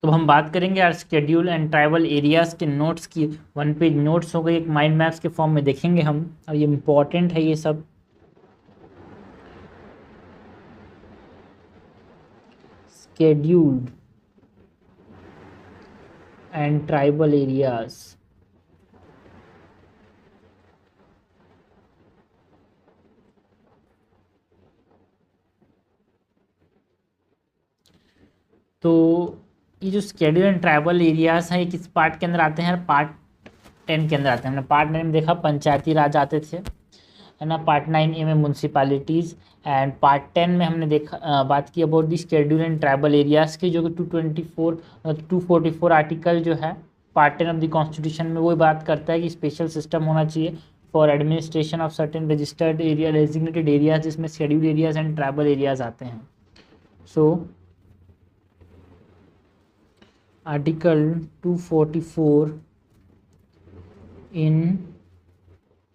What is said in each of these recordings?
तो हम बात करेंगे यार शेड्यूल एंड ट्राइबल एरियाज के नोट्स की। 1 पेज नोट्स हो गई, एक माइंड मैप्स के फॉर्म में देखेंगे हम, और ये इम्पोर्टेंट है ये सब। Scheduled and tribal areas. तो ये जो शेड्यूल एंड ट्राइबल एरियाज हैं, ये किस पार्ट के अंदर आते हैं? पार्ट 10 के अंदर आते हैं। हमने पार्ट 9 में देखा पंचायती राज आते थे, है ना। पार्ट 9A में म्यूनसिपालिटीज़, एंड पार्ट 10 में हमने देखा बात की about the schedule and tribal areas की, जो कि 244 आर्टिकल जो है पार्ट 10 ऑफ द कॉन्स्टिट्यूशन में वो बात करता है कि स्पेशल सिस्टम होना चाहिए for administration of certain registered area designated areas, जिसमें schedule areas and tribal areas आते हैं। So article 244 in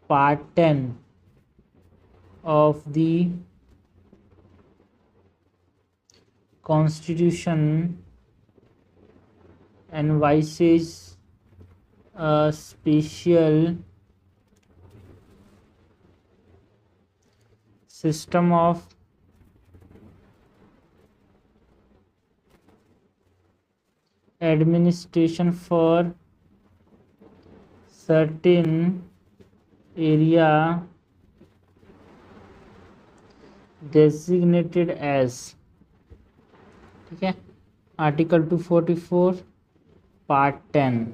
part 10 of the constitution advises a special system of administration for certain area designated as, ठीक है। Article 244 part 10।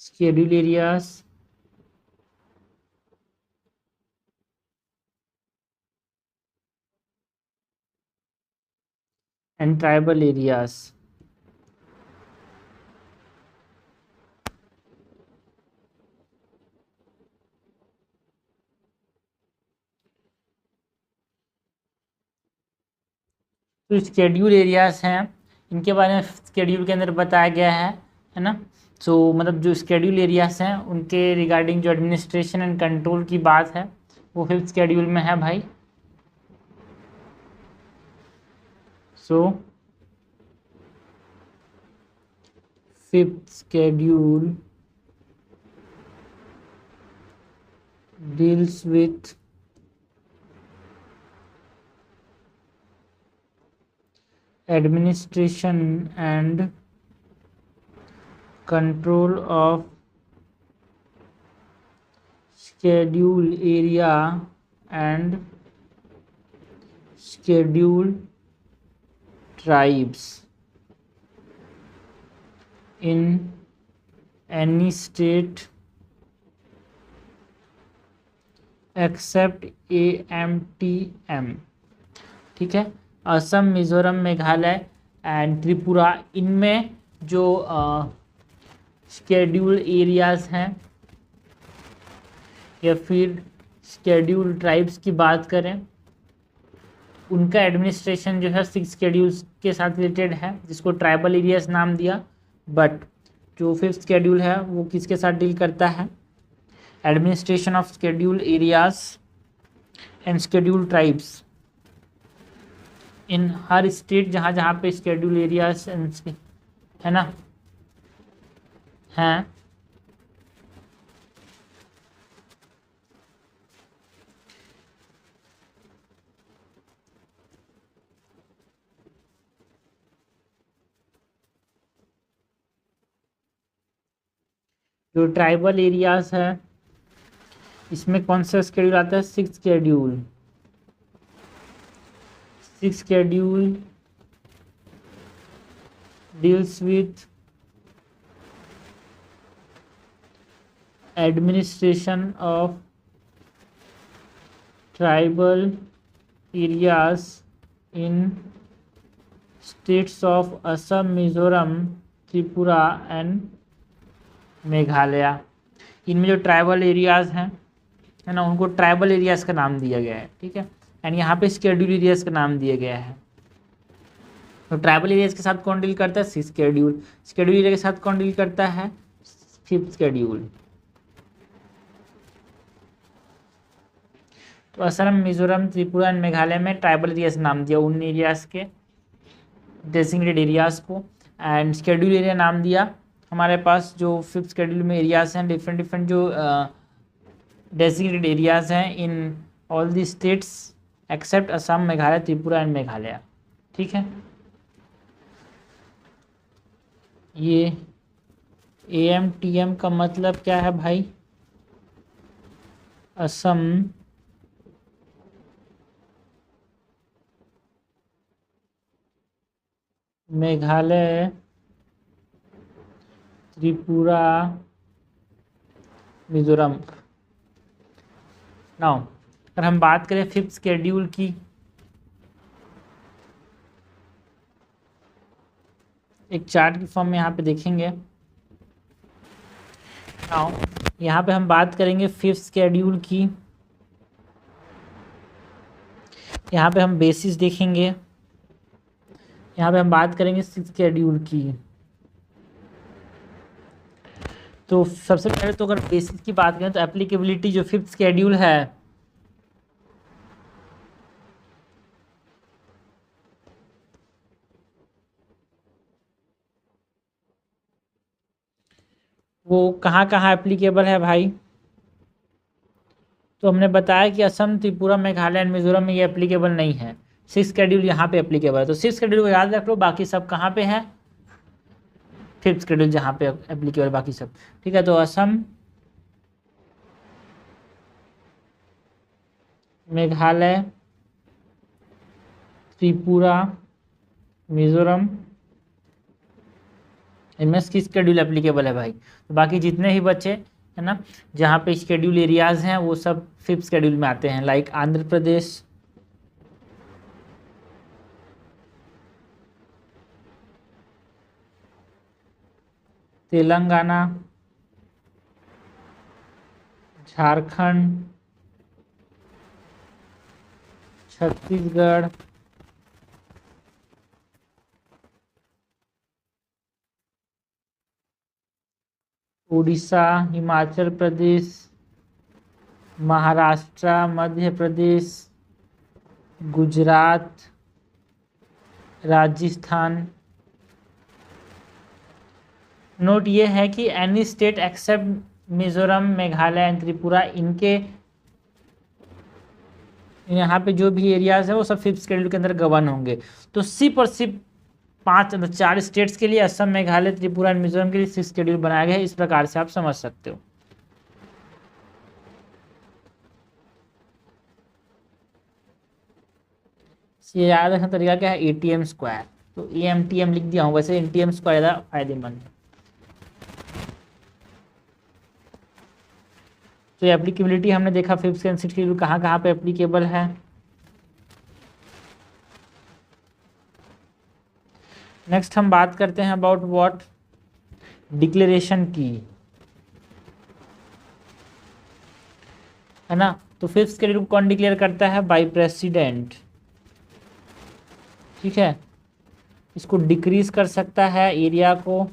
schedule areas and tribal areas। तो schedule areas हैं, इनके बारे में schedule के अंदर बताया गया है ना। सो मतलब जो शेड्यूल एरियाज हैं उनके रिगार्डिंग जो एडमिनिस्ट्रेशन एंड कंट्रोल की बात है वो 5th शेड्यूल में है भाई। सो 5th schedule deals with administration and control of schedule area and schedule tribes in any state except AMTM, ठीक है। असम, मिजोरम, मेघालय एंड त्रिपुरा, इनमें जो शेड्यूल एरियाज हैं या फिर शेड्यूल ट्राइब्स की बात करें, उनका एडमिनिस्ट्रेशन जो है 6 शेड्यूल्स के साथ रिलेटेड है, जिसको ट्राइबल एरियाज नाम दिया। बट जो 5th शेड्यूल है वो किसके साथ डील करता है? Administration of schedule areas and schedule tribes in her state जहाँ जहाँ पे शेड्यूल एरियाज है ना हैं, जो ट्राइबल एरियाज है इसमें कौन सा शेड्यूल आता है? 6th schedule. 6th schedule deals with administration of tribal areas in states of Assam, Mizoram, Tripura and Meghalaya. इनमें जो ट्राइबल एरियाज हैं है ना, उनको ट्राइबल एरियाज का नाम दिया गया है, ठीक है। एंड यहाँ पे शेड्यूल एरियाज का नाम दिया गया है। तो ट्राइबल एरियाज के साथ कौन डील करता है? Six schedule. शेड्यूल एरिया के साथ कौन डील करता है? Fifth schedule. तो असम, मिजोरम, त्रिपुरा एंड मेघालय में ट्राइबल एरियाज नाम दिया उन एरियाज के डेसिग्नेटेड एरियाज को, एंड शेड्यूल एरिया नाम दिया हमारे पास जो फिफ्थ शेड्यूल में एरियाज हैं, डिफरेंट डिफरेंट जो डेसिग्नेटेड एरियाज हैं in all the states except Assam, Meghalaya, Tripura and Meghalaya. ठीक है, ये AMTM का मतलब क्या है भाई? असम, मेघालय, त्रिपुरा, मिजोरम। नाउ अगर हम बात करें फिफ्थ शेड्यूल की, एक चार्ट की फॉर्म में यहाँ पे देखेंगे। नाउ यहाँ पे हम बात करेंगे फिफ्थ शेड्यूल की, यहाँ पे हम बेसिस देखेंगे, यहाँ पे हम बात करेंगे सिक्स शेड्यूल की। तो सबसे पहले तो अगर बेसिस की बात करें तो एप्लीकेबिलिटी जो फिफ्थ शेड्यूल है वो कहाँ कहाँ एप्लीकेबल है भाई? तो हमने बताया कि असम, त्रिपुरा, मेघालय एंड मिजोरम में ये एप्लीकेबल नहीं है। सिक्स शेड्यूल यहाँ पे एप्लीकेबल है, तो सिक्स शेड्यूल को याद रख लो, बाकी सब कहाँ पे है? फिफ्थ शेड्यूल जहाँ पे एप्लीकेबल, बाकी सब। ठीक है, तो असम, मेघालय, त्रिपुरा, मिजोरम, इनमें किस शेड्यूल एप्लीकेबल है भाई? तो बाकी जितने ही बचे है ना, जहाँ पे शेड्यूल एरियाज हैं वो सब फिफ्थ शेड्यूल में आते हैं, लाइक आंध्र प्रदेश, तेलंगाना, झारखंड, छत्तीसगढ़, उड़ीसा, हिमाचल प्रदेश, महाराष्ट्र, मध्य प्रदेश, गुजरात, राजस्थान। नोट ये है कि any state except Mizoram, Meghalaya and Tripura, इनके यहाँ पे जो भी एरियाज है वो सब फिफ्थ शेड्यूल के अंदर गवर्न होंगे। तो सिर्फ और सिर्फ 4 स्टेट्स के लिए, असम, मेघालय, त्रिपुरा एंड मिजोरम के लिए सिक्स शेड्यूल बनाया गया है। इस प्रकार से आप समझ सकते हो। ये याद रखने का तरीका क्या है? ATM square. तो AMTM लिख दिया हूँ, वैसे NTM स्क्वायर ज़्यादा फायदेमंद है। तो एप्लीकेबिलिटी हमने देखा फिफ्थ एंड सिक्स्थ शेड्यूल कहाँ कहाँ पे एप्लीकेबल है। नेक्स्ट हम बात करते हैं अबाउट व्हाट? डिक्लेरेशन की, है ना। तो फिफ्थ शेड्यूल को कौन डिक्लेयर करता है? By president. ठीक है, इसको डिक्रीज कर सकता है, एरिया को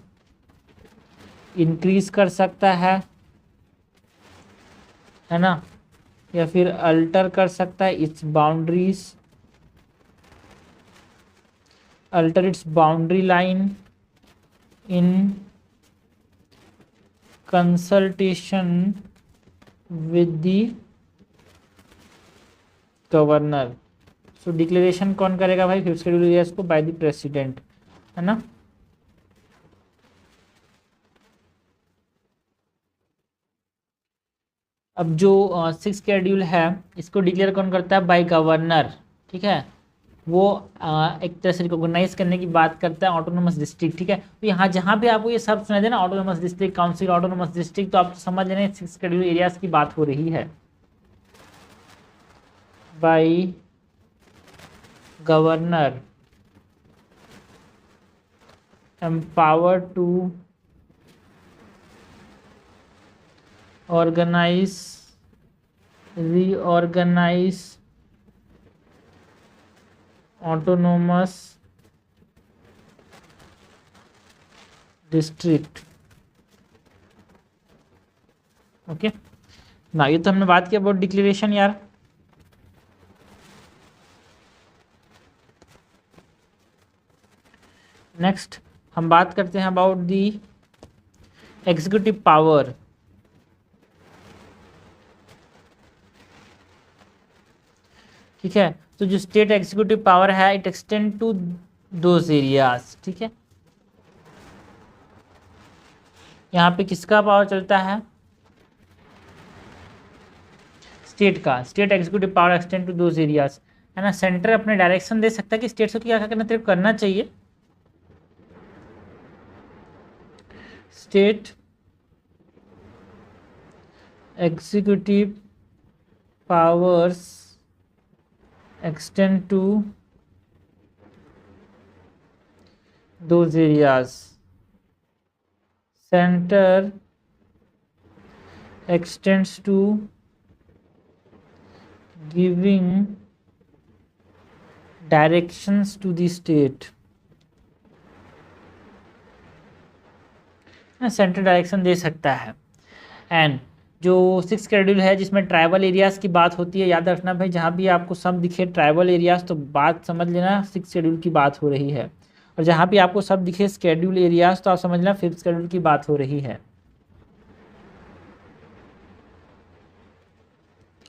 इंक्रीज कर सकता है ना, या फिर अल्टर कर सकता है it's boundaries, alter it's boundary line in consultation with the governor. So declaration कौन करेगा भाई? फिफ्थ शेड्यूल एरियाज को बाय द प्रेसिडेंट, है ना। अब जो सिक्स शेड्यूल है इसको डिक्लेयर कौन करता है? By governor. ठीक है, वो एक तरह से रिकॉग्नाइज करने की बात करता है ऑटोनोमस डिस्ट्रिक्ट। ठीक है, तो यहाँ जहाँ भी आपको ये सब सुना देना autonomous district, council, autonomous district, तो आप समझ लेना सिक्स शेड्यूल एरियाज की बात हो रही है। By governor empowered to organize, reorganize autonomous district. Okay ना, ये तो हमने बात की अबाउट डिक्लेरेशन यार। नेक्स्ट हम बात करते हैं अबाउट दी एग्जीक्यूटिव पावर। ठीक है, तो जो स्टेट एग्जीक्यूटिव पावर है it extend to those areas. ठीक है, यहाँ पे किसका पावर चलता है? स्टेट का। State executive power extend to those areas, है ना। सेंटर अपने डायरेक्शन दे सकता है कि स्टेट्स को क्या क्या करना चाहिए। State executive powers extend to those areas. Center extends to giving directions to the state. Central direction दे सकता है। एंड जो 6 शेड्यूल है जिसमें ट्राइबल एरियाज़ की बात होती है, याद रखना भाई, जहाँ भी आपको सब दिखे ट्राइबल एरियाज़ तो बात समझ लेना 6 शेड्यूल की बात हो रही है, और जहाँ भी आपको सब दिखे शेड्यूल एरियाज़ तो आप समझ लेना 5th शेड्यूल की बात हो रही है।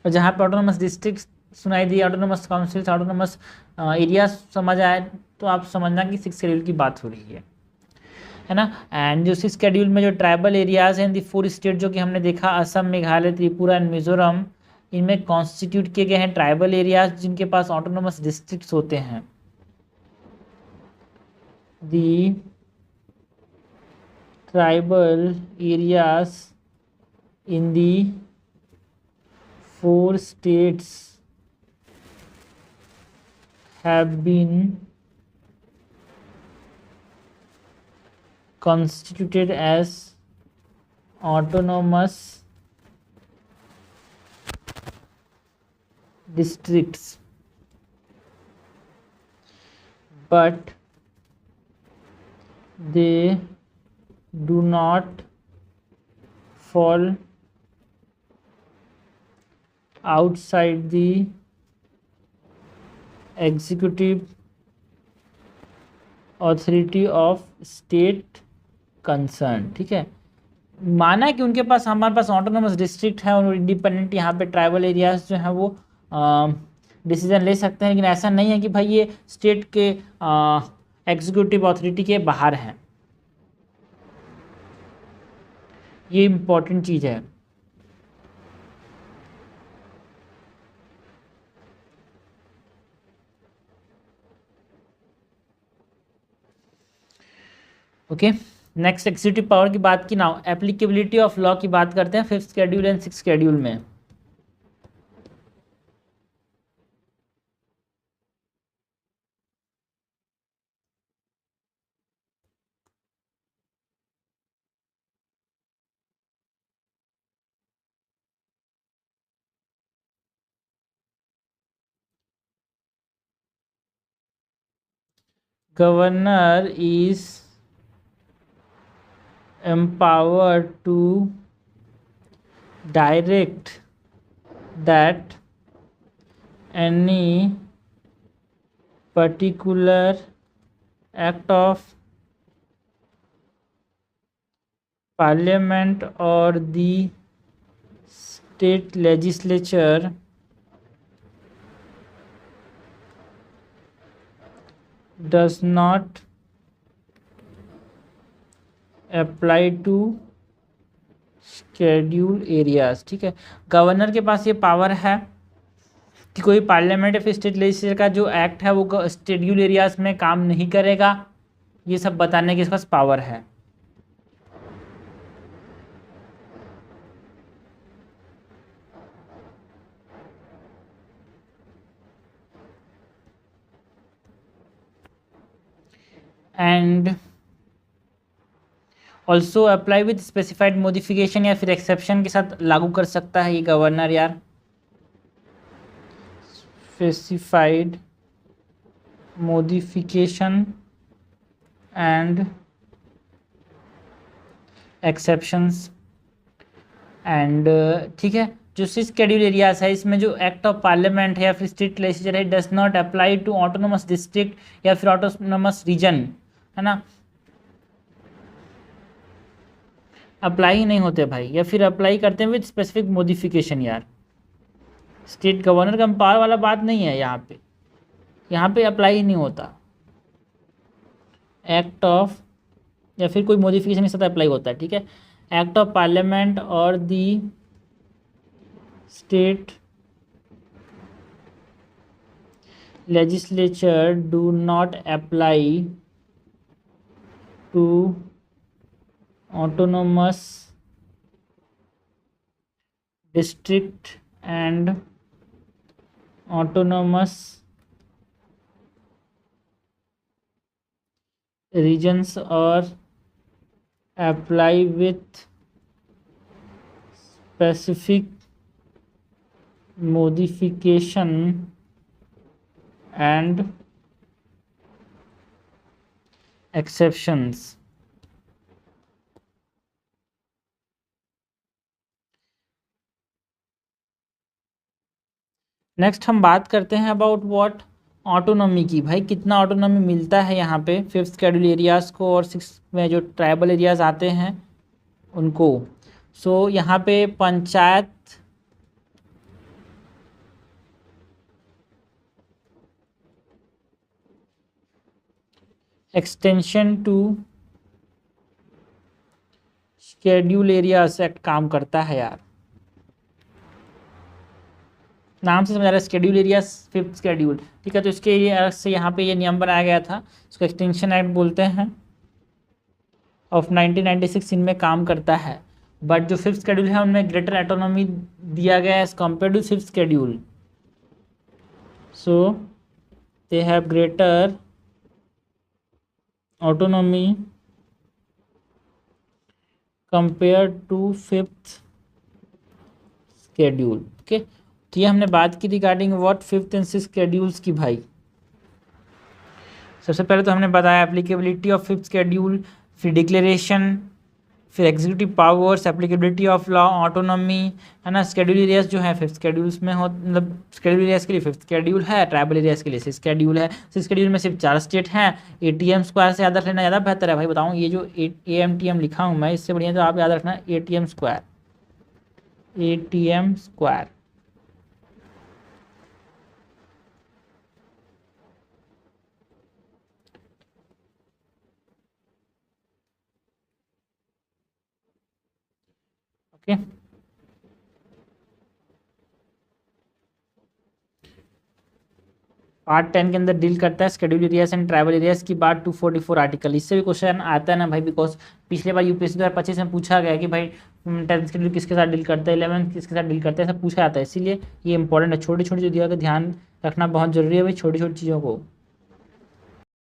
और जहाँ पे ऑटोनोमस डिस्ट्रिक्ट सुनाई दी, ऑटोनोमस काउंसिल्स, ऑटोनोमस एरियाज समझ आए तो आप समझना कि 6 शेड्यूल की बात हो रही है ना। एंड जो 6 शेड्यूल में जो ट्राइबल एरियाज हैं दी 4 स्टेट जो कि हमने देखा असम, मेघालय, त्रिपुरा एंड मिजोरम, इनमें कॉन्स्टिट्यूट किए गए हैं ट्राइबल एरियाज जिनके पास ऑटोनोमस डिस्ट्रिक्ट्स होते हैं। The tribal areas in the 4 states have been constituted as autonomous districts, but they do not fall outside the executive authority of state concerned। ठीक है, माना कि उनके पास, हमारे पास ऑटोनोमस डिस्ट्रिक्ट है और इंडिपेंडेंट यहाँ पे ट्राइबल एरियाज जो हैं वो डिसीजन ले सकते हैं, लेकिन ऐसा नहीं है कि भाई ये स्टेट के एग्जीक्यूटिव अथॉरिटी के बाहर हैं। ये इम्पोर्टेंट चीज़ है। ओके, नेक्स्ट एग्जीक्यूटिव पावर की बात की ना, एप्लीकेबिलिटी ऑफ लॉ की बात करते हैं 5th schedule and 6th schedule में। Governor is empowered to direct that any particular act of parliament or the state legislature does not apply to schedule areas. ठीक है, गवर्नर के पास ये पावर है कि कोई पार्लियामेंट या फिर स्टेट लेजिस्लेचर का जो एक्ट है वो शेड्यूल एरियाज में काम नहीं करेगा, ये सब बताने के इसके पास पावर है। And also apply with specified modification, या फिर एक्सेप्शन के साथ लागू कर सकता है ये गवर्नर यार। Specified modification and exceptions and ठीक है। जो शेड्यूल एरियाज है इसमें जो एक्ट ऑफ पार्लियामेंट है या फिर स्टेट लेजिस्लेचर है does not apply to autonomous district या फिर ऑटोनोमस रीजन, है ना, अप्लाई ही नहीं होते भाई, या फिर अप्लाई करते हैं विद स्पेसिफिक मॉडिफिकेशन। यार स्टेट गवर्नर का पावर वाला बात नहीं है यहाँ पे अप्लाई ही नहीं होता। एक्ट ऑफ या फिर कोई मॉडिफिकेशन के साथ अप्लाई होता है, ठीक है। एक्ट ऑफ पार्लियामेंट और दी state legislature do not apply to autonomous district and autonomous regions or apply with specific modification and exceptions। Next हम बात करते हैं अबाउट व्हाट ऑटोनॉमी की। भाई कितना ऑटोनॉमी मिलता है यहाँ पे फिफ्थ शेड्यूल एरियाज़ को और सिक्स में जो ट्राइबल एरियाज़ आते हैं उनको। सो यहाँ पे panchayat extension to schedule areas act काम करता है यार, नाम से समझ आ रहा है शेड्यूल एरिया फिफ्थ शेड्यूल, ठीक है। तो इसके लिए से यहाँ पे ये नियम बनाया गया था, इसको एक्सटेंशन एक्ट बोलते हैं, ऑफ 1996 इनमें काम करता है। बट जो फिफ्थ शेड्यूल है उनमें ग्रेटर ऑटोनॉमी दिया गया है as compare to fifth schedule. So they have greater autonomy compare to fifth schedule, okay. तो ये हमने बात की regarding what fifth and six schedules की। भाई सबसे पहले तो हमने बताया एप्लीकेबिलिटी ऑफ फिफ्थ शेड्यूल, फिर डिक्लेरेशन, फिर executive powers, applicability of law, autonomy, है ना। शेड्यूल एरियाज जो है फिफ्थ शेड्यूल्स में हो, मतलब शेड्यूल एरियाज के लिए फिफ्थ शेड्यूल है, ट्राइबल एरियाज के लिए सिक्स शेड्यूल है। सिक्स शेड्यूल में सिर्फ 4 स्टेट हैं। ATM स्क्वायर से याद रख लेना ज़्यादा बेहतर है भाई, बताऊँ ये जो AMTM लिखा हूँ मैं, इससे बढ़िया तो आप याद रखना ATM square, ATM square. Okay part 10 के अंदर डील करता है schedule areas and tribal areas की बात 244 आर्टिकल। इससे भी क्वेश्चन आता है ना भाई, बिकॉज पिछले बार UPSC 2025 में पूछा गया कि भाई 10th शेड्यूल किसके साथ डील करता है, 11th किसके साथ डील करता है, ऐसा पूछा जाता है। इसीलिए ये इंपॉर्टेंट है, छोटी छोटी जो दिया का ध्यान रखना बहुत जरूरी है भाई, छोटी छोटी चीज़ों को।